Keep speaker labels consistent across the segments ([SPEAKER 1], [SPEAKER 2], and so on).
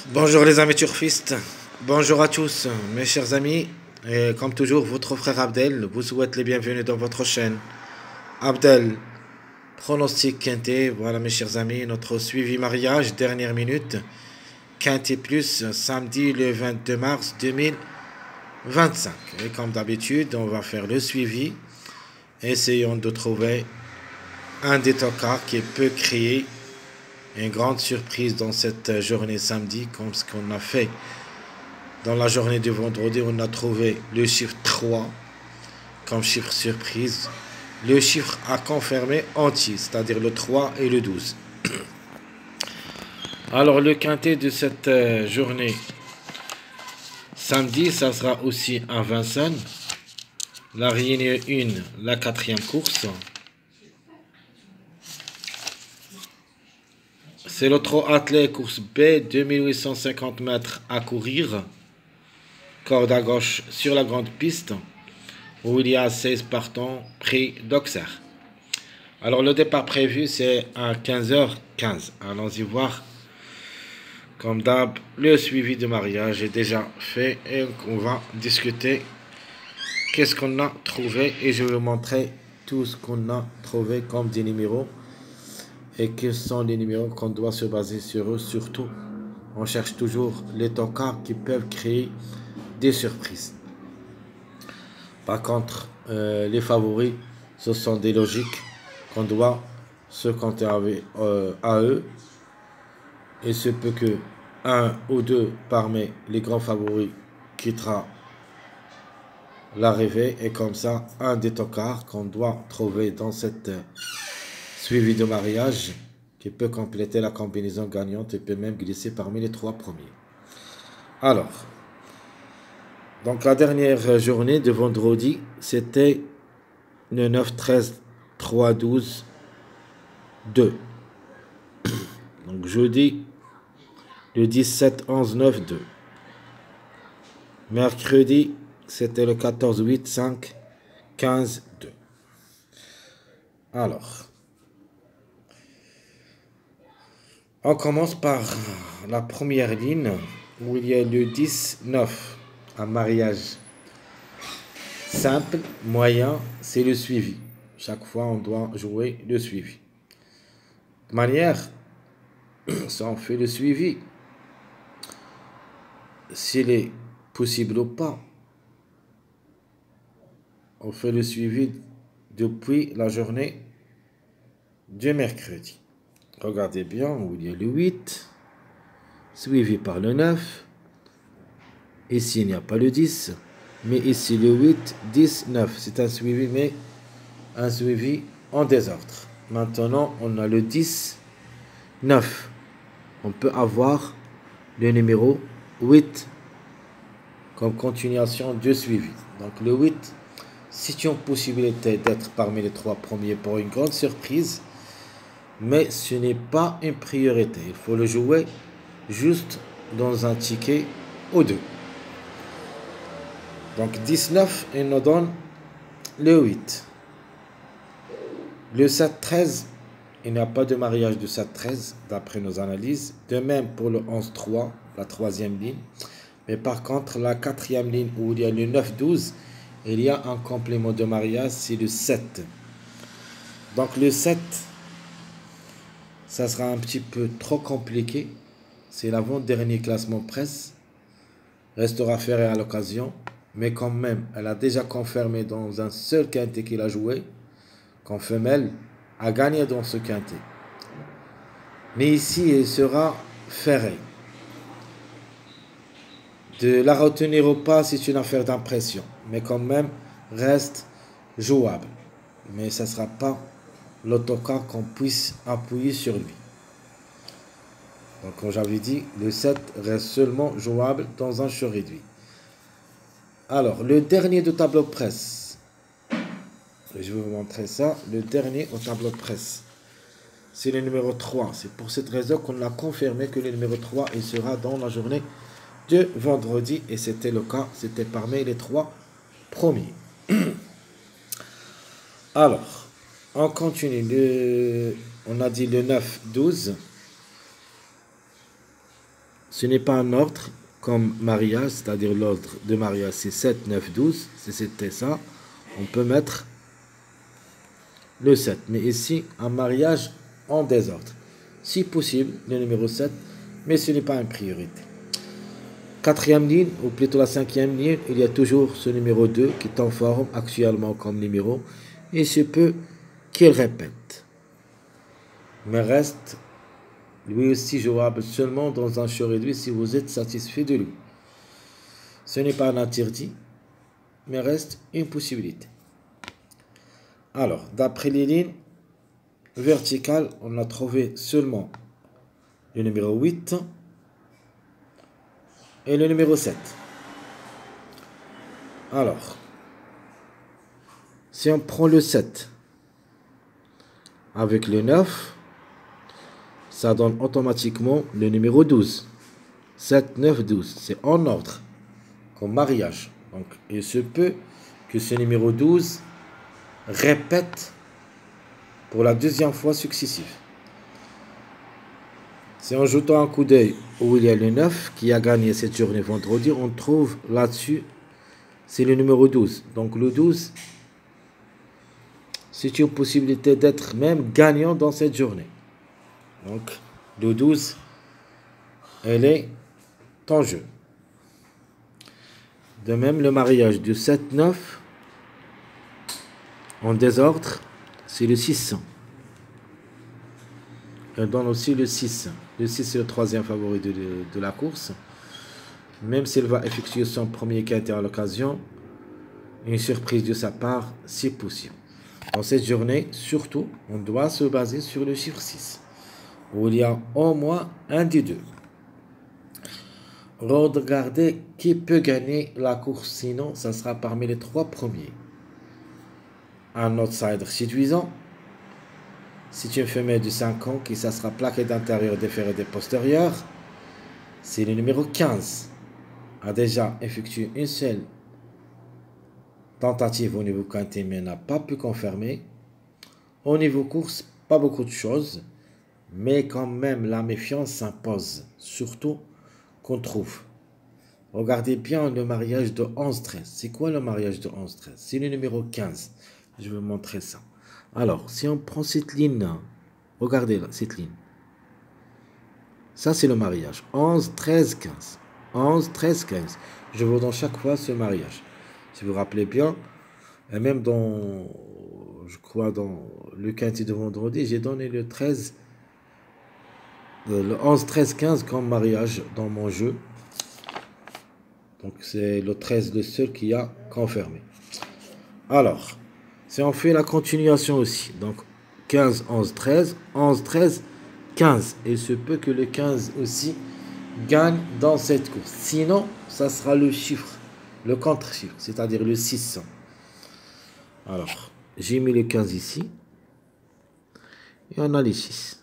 [SPEAKER 1] Bonjour les amis turfistes, bonjour à tous mes chers amis, et comme toujours votre frère Abdel vous souhaite les bienvenus dans votre chaîne. Abdel, pronostic quintet, voilà mes chers amis, notre suivi mariage, dernière minute, quintet plus, samedi le 22 mars 2025. Et comme d'habitude, on va faire le suivi, essayons de trouver un des tocards qui peut créer une grande surprise dans cette journée samedi, comme ce qu'on a fait dans la journée de vendredi. On a trouvé le chiffre 3 comme chiffre surprise, le chiffre à confirmer entier, c'est-à-dire le 3 et le 12. Alors le quintet de cette journée samedi, ça sera aussi à Vincennes, la réunion 1, la quatrième course. C'est le trot attelé course B, 2850 mètres à courir. Corde à gauche sur la grande piste, où il y a 16 partants prix d'Auxerre. Alors le départ prévu c'est à 15h15. Allons-y voir. Comme d'hab, le suivi de mariage est déjà fait et on va discuter qu'est-ce qu'on a trouvé et je vais vous montrer tout ce qu'on a trouvé comme des numéros et quels sont les numéros qu'on doit se baser sur eux. Surtout, on cherche toujours les tocards qui peuvent créer des surprises. Par contre, les favoris, ce sont des logiques qu'on doit se compter à eux. Et ce peut que un ou deux parmi les grands favoris quittera l'arrivée. Et comme ça, un des tocards qu'on doit trouver dans cette suivi de mariage qui peut compléter la combinaison gagnante et peut même glisser parmi les trois premiers. Alors, donc la dernière journée de vendredi, c'était le 9, 13, 3, 12, 2. Donc jeudi, le 17, 11, 9, 2. Mercredi, c'était le 14, 8, 5, 15, 2. Alors, on commence par la première ligne où il y a le 10, 9. Un mariage simple, moyen, c'est le suivi. Chaque fois, on doit jouer le suivi. De manière, ça on fait le suivi. S'il est possible ou pas, on fait le suivi depuis la journée du mercredi. Regardez bien où il y a le 8, suivi par le 9. Ici, il n'y a pas le 10, mais ici, le 8, 10, 9. C'est un suivi, mais un suivi en désordre. Maintenant, on a le 10, 9. On peut avoir le numéro 8 comme continuation de suivi. Donc, le 8, c'est une possibilité d'être parmi les trois premiers pour une grande surprise, mais ce n'est pas une priorité. Il faut le jouer juste dans un ticket ou deux. Donc 19, il nous donne le 8. Le 7, 13, il n'y a pas de mariage de 7, 13 d'après nos analyses. De même pour le 11, 3, la troisième ligne. Mais par contre, la quatrième ligne où il y a le 9, 12, il y a un complément de mariage, c'est le 7. Donc le 7, ça sera un petit peu trop compliqué. C'est l'avant-dernier classement presse. Restera ferré à l'occasion. Mais quand même, elle a déjà confirmé dans un seul quintet qu'il a joué qu'en femelle a gagné dans ce quintet. Mais ici, il sera ferré. De la retenir ou pas, c'est une affaire d'impression. Mais quand même, reste jouable. Mais ça ne sera pas l'autocar qu'on puisse appuyer sur lui. Donc, comme j'avais dit, le 7 reste seulement jouable dans un show réduit. Alors, le dernier de tableau presse. Je vais vous montrer ça. Le dernier au tableau presse. C'est le numéro 3. C'est pour cette raison qu'on a confirmé que le numéro 3 il sera dans la journée de vendredi. Et c'était le cas. C'était parmi les trois premiers. Alors, on continue. On a dit le 9, 12. Ce n'est pas un ordre comme mariage, c'est-à-dire l'ordre de mariage c'est 7, 9, 12. Si c'était ça, on peut mettre le 7. Mais ici, un mariage en désordre. Si possible, le numéro 7, mais ce n'est pas une priorité. Quatrième ligne, ou plutôt la cinquième ligne, il y a toujours ce numéro 2 qui est en forme actuellement comme numéro. Et il se peut qu'il répète. Mais reste lui aussi jouable seulement dans un show réduit si vous êtes satisfait de lui. Ce n'est pas un interdit, mais reste une possibilité. Alors, d'après les lignes verticales, on a trouvé seulement le numéro 8 et le numéro 7. Alors, si on prend le 7 avec le 9, ça donne automatiquement le numéro 12. 7, 9, 12. C'est en ordre, comme mariage. Donc, il se peut que ce numéro 12 répète pour la deuxième fois successive. Si en jetant un coup d'œil où il y a le 9 qui a gagné cette journée vendredi, on trouve là-dessus, c'est le numéro 12. Donc le 12, c'est une possibilité d'être même gagnant dans cette journée. Donc le 12, elle est en jeu. De même, le mariage du 7-9, en désordre, c'est le 600. Elle donne aussi le 6. Le 6 c'est le troisième favori de la course. Même s'il va effectuer son premier quintet à l'occasion, une surprise de sa part, si possible. Dans cette journée, surtout, on doit se baser sur le chiffre 6, où il y a au moins un des deux. Regardez qui peut gagner la course, sinon ça sera parmi les trois premiers. Un outsider séduisant, c'est une femelle de 5 ans qui ça sera plaquée d'intérieur, déférée des postérieurs. C'est le numéro 15. A déjà effectué une seule tentative au niveau quintet, mais n'a pas pu confirmer. Au niveau course, pas beaucoup de choses, mais quand même la méfiance s'impose, surtout qu'on trouve. Regardez bien le mariage de 11-13. C'est quoi le mariage de 11-13? C'est le numéro 15. Je vais vous montrer ça. Alors, si on prend cette ligne, regardez là, cette ligne. Ça, c'est le mariage. 11, 13, 15. 11, 13, 15. Je vous donne chaque fois ce mariage. Si vous vous rappelez bien, et même dans, je crois, dans le quintet de vendredi, j'ai donné le 13, le 11, 13, 15 comme mariage dans mon jeu. Donc, c'est le 13 le seul qui a confirmé. Alors, si on fait la continuation aussi, donc 15, 11, 13, 11, 13, 15. Il se peut que le 15 aussi gagne dans cette course. Sinon, ça sera le chiffre, le contre-chiffre, c'est-à-dire le 600. Alors, j'ai mis le 15 ici. Et on a les 6.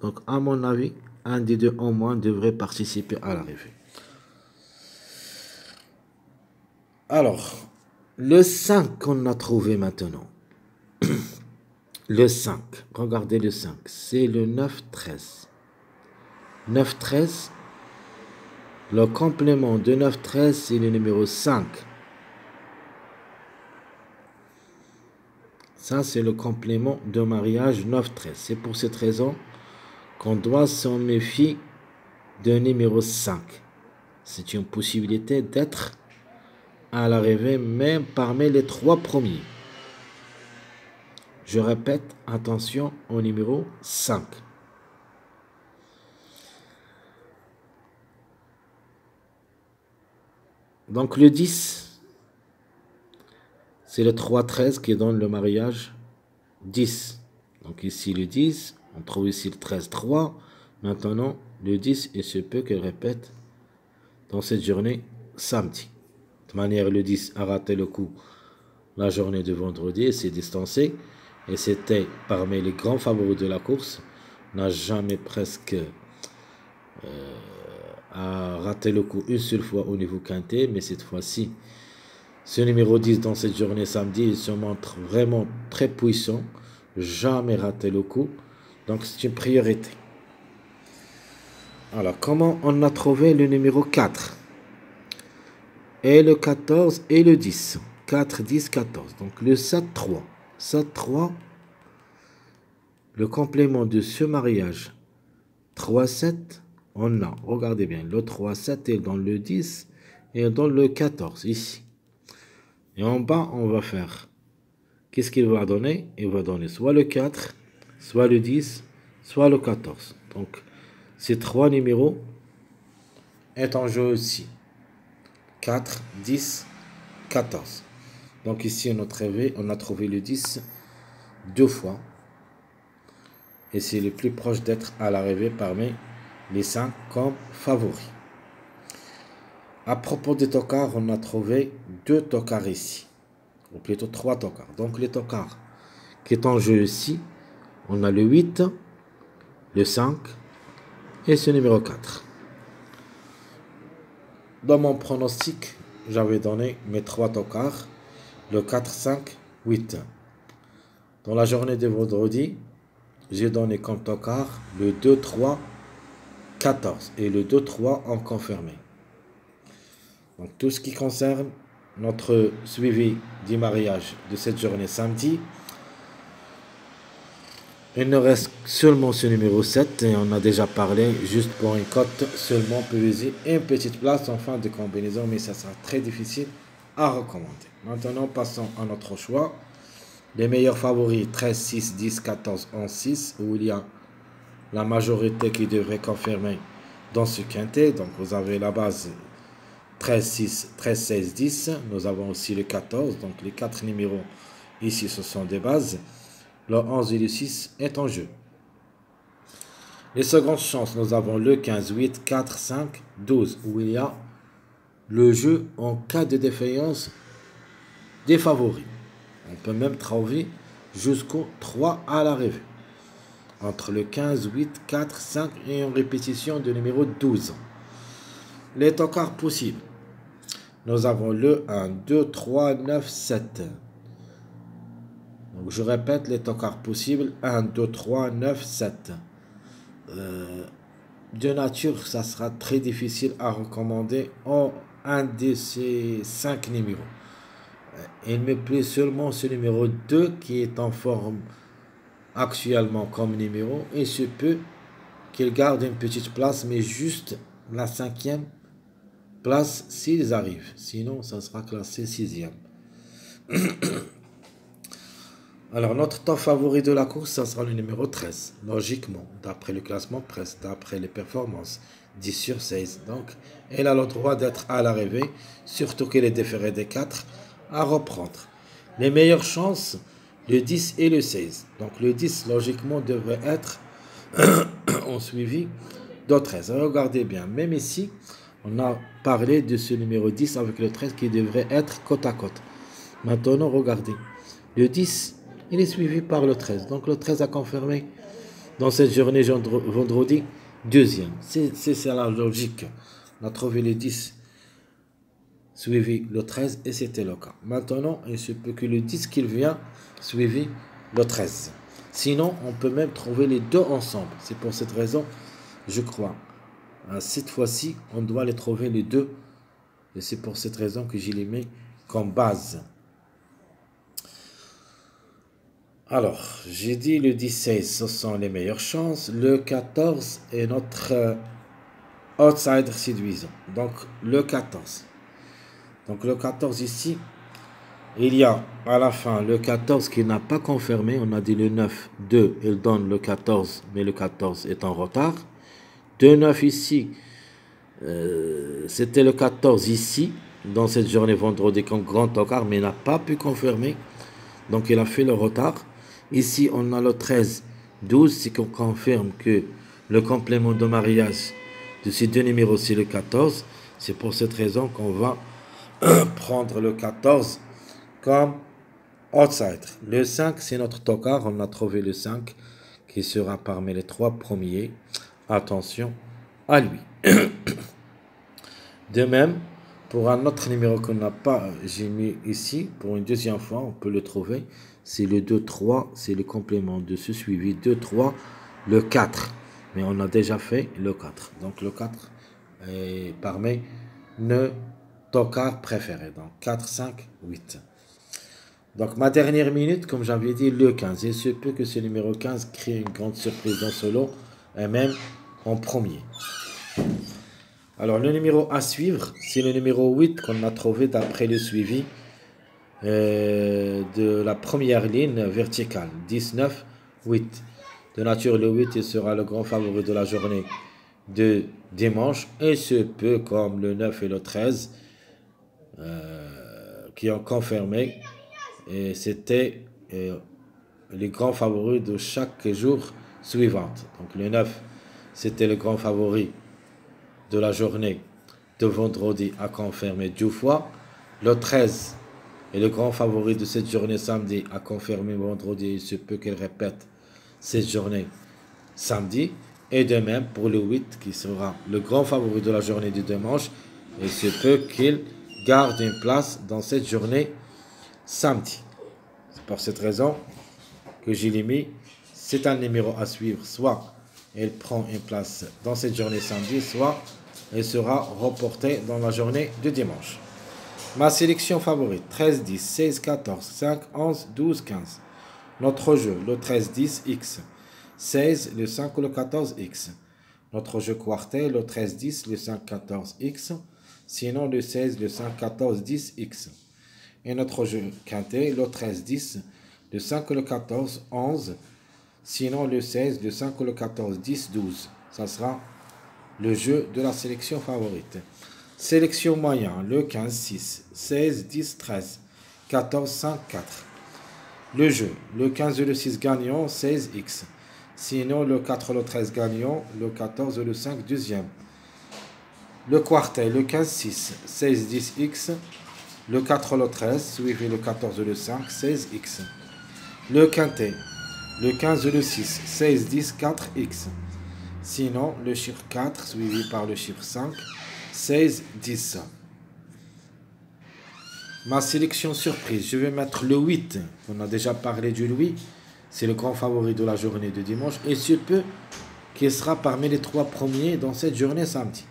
[SPEAKER 1] Donc, à mon avis, un des deux en moins devrait participer à l'arrivée. Alors, le 5 qu'on a trouvé maintenant. Le 5, regardez le 5, c'est le 9-13. 9-13, le complément de 9-13, c'est le numéro 5. Ça, c'est le complément de mariage 9-13. C'est pour cette raison qu'on doit s'en méfier d'un numéro 5. C'est une possibilité d'être à l'arrivée même parmi les trois premiers. Je répète, attention au numéro 5. Donc le 10, c'est le 3-13 qui donne le mariage 10. Donc ici le 10, on trouve ici le 13-3. Maintenant, le 10, il se peut qu'il répète dans cette journée samedi. De toute manière, le 10 a raté le coup la journée de vendredi et s'est distancé. Et c'était parmi les grands favoris de la course. N'a jamais presque raté le coup une seule fois au niveau quintet. Mais cette fois-ci, ce numéro 10 dans cette journée samedi, il se montre vraiment très puissant. Jamais raté le coup. Donc c'est une priorité. Alors, comment on a trouvé le numéro 4? Et le 14 et le 10. 4, 10, 14. Donc, le 7, 3. 7, 3. Le complément de ce mariage. 3, 7. On a, regardez bien, le 3, 7 est dans le 10 et dans le 14, ici. Et en bas, on va faire. Qu'est-ce qu'il va donner? Il va donner soit le 4, soit le 10, soit le 14. Donc, ces trois numéros est en jeu aussi. 4, 10, 14. Donc ici, on a trouvé le 10 deux fois. Et c'est le plus proche d'être à l'arrivée parmi les 5 comme favoris. À propos des tocards, on a trouvé 2 tocards ici. Ou plutôt 3 tocards. Donc les tocards qui est en jeu ici, on a le 8, le 5 et ce numéro 4. Dans mon pronostic, j'avais donné mes 3 tocards, le 4, 5, 8. Dans la journée de vendredi, j'ai donné comme tocard le 2, 3, 14 et le 2, 3 en confirmé. Donc tout ce qui concerne notre suivi du mariage de cette journée samedi, il nous reste seulement ce numéro 7 et on a déjà parlé, juste pour une cote seulement, on peut viser une petite place en fin de combinaison, mais ça sera très difficile à recommander. Maintenant, passons à notre choix. Les meilleurs favoris 13, 6, 10, 14, 11, 6, où il y a la majorité qui devrait confirmer dans ce quintet. Donc vous avez la base 13, 6, 13, 16, 10. Nous avons aussi le 14. Donc les 4 numéros ici, ce sont des bases. Le 11 et le 6 est en jeu. Les secondes chances, nous avons le 15, 8, 4, 5, 12, où il y a le jeu en cas de défaillance des favoris. On peut même trouver jusqu'au 3 à l'arrivée. Entre le 15, 8, 4, 5 et en répétition de numéro 12. Les tocards possibles. Nous avons le 1, 2, 3, 9, 7. Donc je répète les tocards possibles. 1, 2, 3, 9, 7. De nature, ça sera très difficile à recommander en un de ces 5 numéros. Il me plaît seulement ce numéro 2 qui est en forme actuellement comme numéro. Il se peut qu'il garde une petite place, mais juste la 5e place s'ils arrivent. Sinon, ça sera classé 6e. Alors, notre top favori de la course, ça sera le numéro 13. Logiquement, d'après le classement presse, d'après les performances. 10 sur 16. Donc, elle a le droit d'être à l'arrivée, surtout qu'elle est déférée des 4 à reprendre. Les meilleures chances, le 10 et le 16. Donc, le 10, logiquement, devrait être en suivi de 13. Regardez bien, même ici, on a parlé de ce numéro 10 avec le 13 qui devrait être côte à côte. Maintenant, regardez. Le 10, il est suivi par le 13. Donc, le 13 a confirmé dans cette journée vendredi, deuxième. C'est la logique. On a trouvé le 10 suivi le 13 et c'était le cas. Maintenant, il se peut que le 10 qu'il vient suivi le 13. Sinon, on peut même trouver les deux ensemble. C'est pour cette raison, je crois. Cette fois-ci, on doit les trouver les deux. Et c'est pour cette raison que je les mets comme base. Alors, j'ai dit le 16, ce sont les meilleures chances. Le 14 est notre outsider séduisant. Donc, le 14. Donc, le 14 ici, il y a à la fin le 14 qui n'a pas confirmé. On a dit le 9, 2, il donne le 14, mais le 14 est en retard. 2, 9 ici, c'était le 14 ici, dans cette journée vendredi comme grand tocard, mais il n'a pas pu confirmer. Donc, il a fait le retard. Ici, on a le 13, 12, c'est qu'on confirme que le complément de mariage de ces deux numéros, c'est le 14. C'est pour cette raison qu'on va prendre le 14 comme outsider. Le 5, c'est notre tocard. On a trouvé le 5 qui sera parmi les 3 premiers. Attention à lui. De même, pour un autre numéro qu'on n'a pas, j'ai mis ici, pour une deuxième fois, on peut le trouver. C'est le 2, 3, c'est le complément de ce suivi. 2, 3, le 4. mais on a déjà fait le 4. Donc le 4 est parmi nos tocards préférés. Donc 4, 5, 8. Donc ma dernière minute, comme j'avais dit, le 15. Il se peut que ce numéro 15 crée une grande surprise dans ce lot, et même en premier. Alors le numéro à suivre, c'est le numéro 8 qu'on a trouvé d'après le suivi de la première ligne verticale. 19, 8. De nature, le 8 il sera le grand favori de la journée de dimanche. Et se peut comme le 9 et le 13 qui ont confirmé. Et c'était les grands favoris de chaque jour suivant. Donc le 9, c'était le grand favori de la journée de vendredi à confirmer 2 fois. Le 13 est le grand favori de cette journée samedi à confirmer vendredi. Il se peut qu'il répète cette journée samedi. Et de même pour le 8 qui sera le grand favori de la journée du dimanche. Il se peut qu'il garde une place dans cette journée samedi. C'est pour cette raison que je l'ai mis. C'est un numéro à suivre. Soit il prend une place dans cette journée samedi, soit il sera reporté dans la journée de dimanche. Ma sélection favorite, 13, 10, 16, 14, 5, 11, 12, 15. Notre jeu, le 13, 10, X. 16, le 5 ou le 14, X. Notre jeu quartet, le 13, 10, le 5, 14, X. Sinon, le 16, le 5, 14, 10, X. Et notre jeu quintet, le 13, 10, le 5 ou le 14, 11. Sinon, le 16, le 5 ou le 14, 10, 12. Ça sera le jeu de la sélection favorite. Sélection moyen, le 15, 6, 16, 10, 13, 14, 5, 4. Le jeu, le 15 et le 6 gagnant, 16X. Sinon, le 4 et le 13 gagnant, le 14 et le 5 deuxième. Le quartet, le 15, 6, 16, 10X. Le 4 et le 13, suivi le 14 et le 5, 16X. Le quintet, le 15 et le 6, 16, 10, 4X. Sinon, le chiffre 4, suivi par le chiffre 5, 16, 10. Ma sélection surprise, je vais mettre le 8. On a déjà parlé du Louis. C'est le grand favori de la journée de dimanche. Et ce peu qui sera parmi les 3 premiers dans cette journée samedi.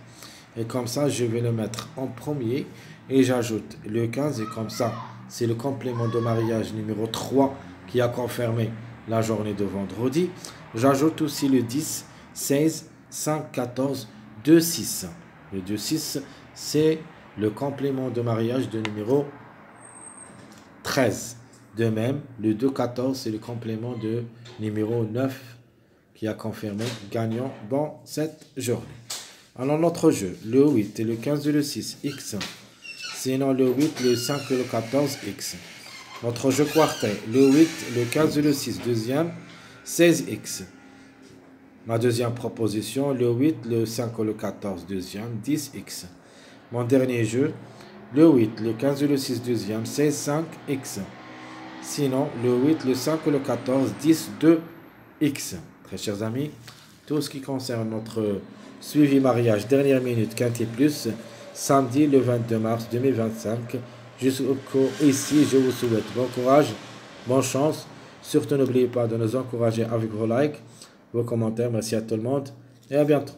[SPEAKER 1] Et comme ça, je vais le mettre en premier. Et j'ajoute le 15. Et comme ça, c'est le complément de mariage numéro 3 qui a confirmé la journée de vendredi. J'ajoute aussi le 10, 16, 5, 14, 2, 6. Le 2, 6, c'est le complément de mariage de numéro 13. De même, le 2, 14, c'est le complément de numéro 9 qui a confirmé gagnant dans cette journée. Alors notre jeu, le 8 et le 15 et le 6, X. Sinon le 8, le 5 et le 14, X. Notre jeu quartet, le 8, le 15 et le 6, deuxième, 16X. Ma deuxième proposition, le 8, le 5 et le 14, deuxième, 10X. Mon dernier jeu, le 8, le 15 et le 6, deuxième, 16, 5X. Sinon, le 8, le 5 et le 14, 10, 2X. Très chers amis, tout ce qui concerne notre suivi mariage, dernière minute, quintet plus, samedi le 22 mars 2025. Jusqu'au ici, je vous souhaite bon courage, bonne chance. Surtout, n'oubliez pas de nous encourager avec vos likes, vos commentaires. Merci à tout le monde et à bientôt.